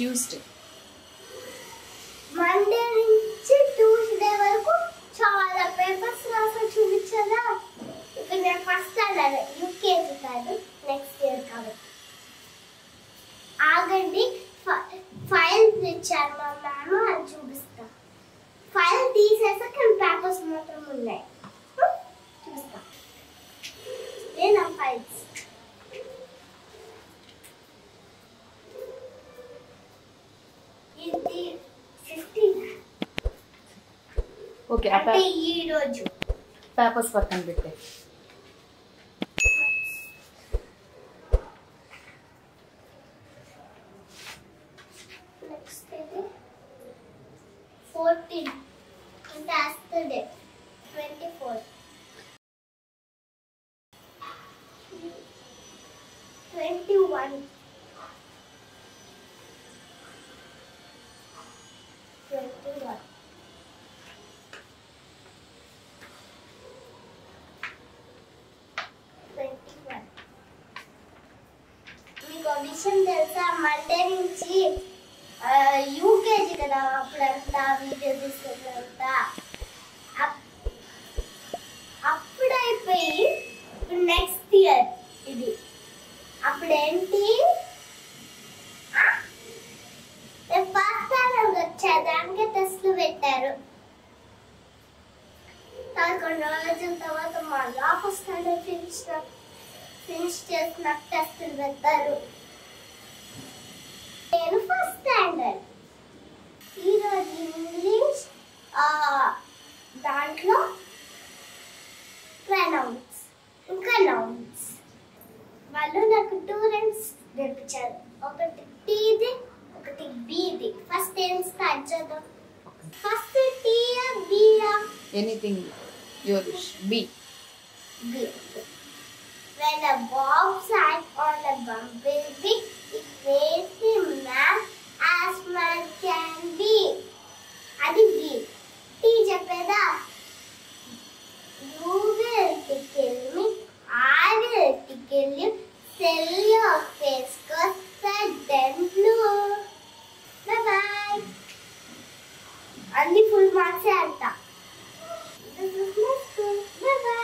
Tuesday. Monday నుంచి Tuesday వరకు చాలా పేపర్స్ రాసి చూపించదా. ఇప్పుడు నేను ఫస్ట్ స్టాండర్డ్ యూకేజీ కాదు, నెక్స్ట్ ఇయర్ కాబట్టి. ఆగండి, ఫైల్స్ ఇచ్చారు మా మ్యామ్, అది చూపిస్తా. ఫైల్ తీసేసాక పేపర్స్ మాత్రం ఉన్నాయి, చూపిస్తా. నేను ఫైల్స్ ఇది 15 ఓకే, అంటే ఈ రోజు పేపర్స్ పక్కన పెట్టే. నెక్స్ట్ ఇది 14 అంటే అస్తడే 24 21 21 మీకు ఒక విషయం తెలుసా, మండే నుంచి యూకేజీ కదా, అప్పుడంతా వీడియో తీసుకున్నంతా అప్పుడైపోయి నెక్స్ట్ ఇయర్ ఇది. అప్పుడేంటి ఫస్ట్ వచ్చా, దానికే టెస్ట్లు పెట్టారు. కొన్ని రోజుల తర్వాత మా లాస్ట్ స్టాండర్డ్ ఫినిష్ చేసిన టెస్టులు పెడతారు. నేను ఫస్ట్ స్టాండర్డ్. ఈరోజు ఇంగ్లీష్ దాంట్లో ప్రొనౌన్స్ ఇంకా నౌన్స్. వాళ్ళు నాకు 2 రౌండ్స్ నేర్పించారు, ఒకటి టీది ఒకటి బీది. ఫస్ట్ ఏం స్టార్ట్ చేద్దాం? ఫస్ట్ టీయా బియా? Anything your wish. B. B. When a bomb sat on a bumblebee, it made him mad as mad can be. అది B. T చెప్పేదా? You will kill me, I will kill you, sell your face cause sudden blue. Bye bye. అన్ని full మార్క్సే అంట. This is my school. Bye bye.